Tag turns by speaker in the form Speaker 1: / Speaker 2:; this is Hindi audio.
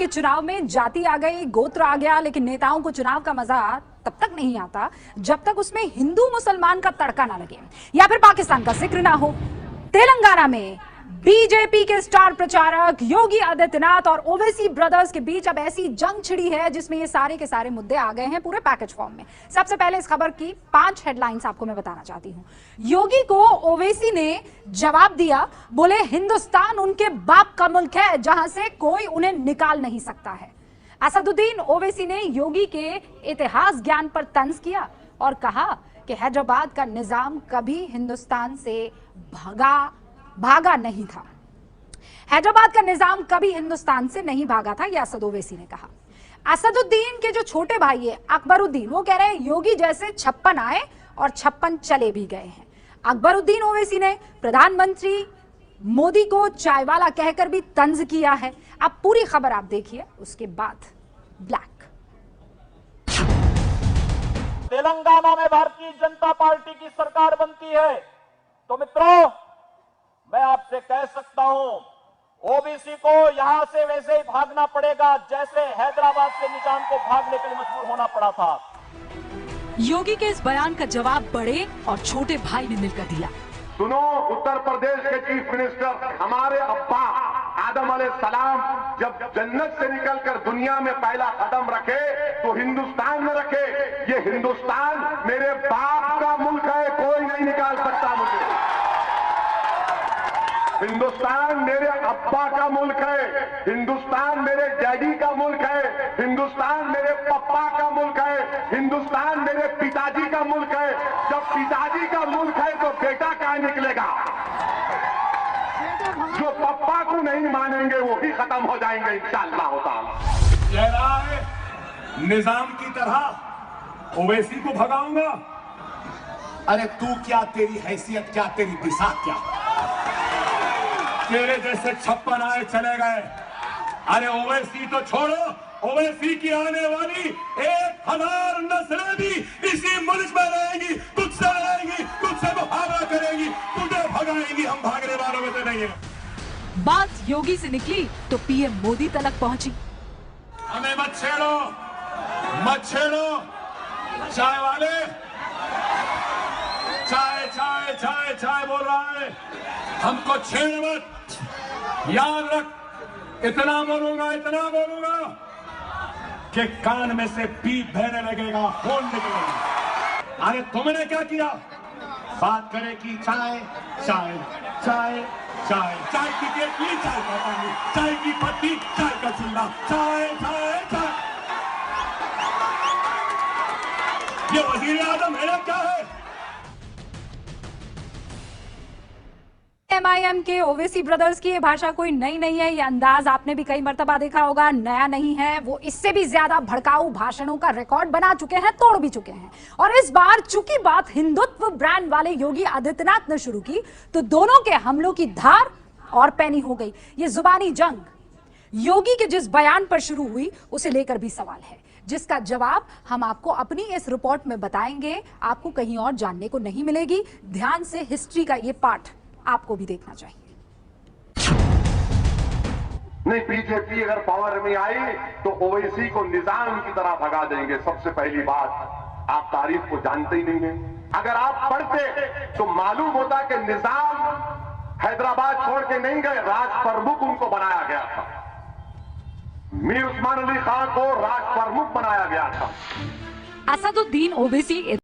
Speaker 1: के चुनाव में जाति आ गई, गोत्र आ गया, लेकिन नेताओं को चुनाव का मजा तब तक नहीं आता जब तक उसमें हिंदू मुसलमान का तड़का ना लगे या फिर पाकिस्तान का जिक्र ना हो। तेलंगाना में बीजेपी के स्टार प्रचारक योगी आदित्यनाथ और ओवैसी ब्रदर्स के बीच अब ऐसी जंग छिड़ी है जिसमें ये सारे के सारे मुद्दे आ गए हैं पूरे पैकेज फॉर्म में। सबसे पहले इस खबर की 5 हेडलाइंस आपको मैं बताना चाहती हूं। योगी को ओवैसी ने जवाब दिया, बोले हिंदुस्तान उनके बाप का मुल्क है जहां से कोई उन्हें निकाल नहीं सकता है। असदुद्दीन ओवैसी ने योगी के इतिहास ज्ञान पर तंज किया और कहा कि हैदराबाद का निजाम कभी हिंदुस्तान से भागा नहीं था। हैदराबाद का निजाम कभी हिंदुस्तान से नहीं भागा था, यह असद ओवैसी ने कहा। असदुद्दीन के जो छोटे भाई है अकबरुद्दीन, वो कह रहे हैं योगी जैसे 56 आए और 56 चले भी गए हैं। अकबरुद्दीन ओवैसी ने प्रधानमंत्री मोदी को चायवाला कहकर भी तंज किया है। अब पूरी खबर आप देखिए, उसके बाद ब्लैक।
Speaker 2: तेलंगाना में भारतीय जनता पार्टी की सरकार बनती है तो मित्रों, मैं आपसे कह सकता हूं ओबीसी को यहां से वैसे ही भागना पड़ेगा जैसे हैदराबाद से निजाम को भागने के लिए मजबूर होना पड़ा था।
Speaker 1: योगी के इस बयान का जवाब बड़े और छोटे भाई ने मिलकर दिया।
Speaker 3: सुनो, उत्तर प्रदेश के चीफ मिनिस्टर, हमारे अब्बा आदम अलैहिस्सलाम जब जन्नत से निकलकर दुनिया में पहला कदम रखे तो हिंदुस्तान में रखे। ये हिंदुस्तान मेरे बाप का मुल्क है, कोई नहीं निकाल सकता मुझे। हिंदुस्तान मेरे अब्बा का मुल्क है, हिंदुस्तान मेरे डैडी का मुल्क है, हिंदुस्तान मेरे पप्पा का मुल्क है, हिंदुस्तान मेरे पिताजी का मुल्क है। जब पिताजी का मुल्क है तो बेटा कहाँ निकलेगा? जो पप्पा को नहीं मानेंगे वो भी खत्म हो जाएंगे इंशाअल्लाह ताला।
Speaker 4: कह रहा है निजाम की तरह ओवैसी को भगाऊंगा। अरे तू क्या, तेरी हैसियत क्या, तेरी दिशा क्या? तेरे जैसे 56 आए चले गए। अरे ओवैसी तो छोड़ो, ओवैसी की आने वाली 1000 नस्लें भी इसी मुल्क में रहेंगी, तुझसे रहेंगी, तुझसे मुहावरा करेंगी, तुझे भगाएंगी। हम भागने वालों में तो नहीं है।
Speaker 1: बात योगी से निकली तो पीएम मोदी तक पहुंची।
Speaker 4: हमें मत छेड़ो, मत छेड़ो। चाय वाले चाय चाय चाय चाय बोल रहा है, हमको छेड़ मत। याद रख, इतना बोलूंगा कि कान में से पीप बहने लगेगा, खून निकलेगा। अरे तुमने क्या किया? बात करे कि चाय चाय चाय चाय, चाय की केतली, चाय का पानी, चाय की पत्ती, चाय का चूल्हा, चाय चाय चाय। ये वजीर आजम है क्या है?
Speaker 1: एमआईएम के ओवैसी ब्रदर्स की ये भाषा कोई नई नहीं है, ये अंदाज आपने भी कई मर्तबा देखा होगा, नया नहीं है। वो इससे भी ज्यादा भड़काऊ भाषणों का रिकॉर्ड बना चुके हैं, तोड़ भी चुके हैं। और इस बार चूंकि बात हिंदुत्व ब्रांड वाले योगी आदित्यनाथ ने शुरू की तो दोनों के हमलों की धार और पैनी हो गई। ये जुबानी जंग योगी के जिस बयान पर शुरू हुई उसे लेकर भी सवाल है, जिसका जवाब हम आपको अपनी इस रिपोर्ट में बताएंगे। आपको कहीं और जानने को नहीं मिलेगी। ध्यान से हिस्ट्री का ये पार्ट आपको भी देखना चाहिए।
Speaker 3: नहीं, बीजेपी अगर पावर में आई तो ओवैसी को निजाम की तरह भगा देंगे। सबसे पहली बात, आप तारीख को जानते ही नहीं हैं। अगर आप पढ़ते तो मालूम होता कि निजाम हैदराबाद छोड़ के नहीं गए, राज प्रमुख उनको बनाया गया था। मीर उस्मान अली खान को राज प्रमुख बनाया गया था।
Speaker 1: असदुद्दीन ओवैसी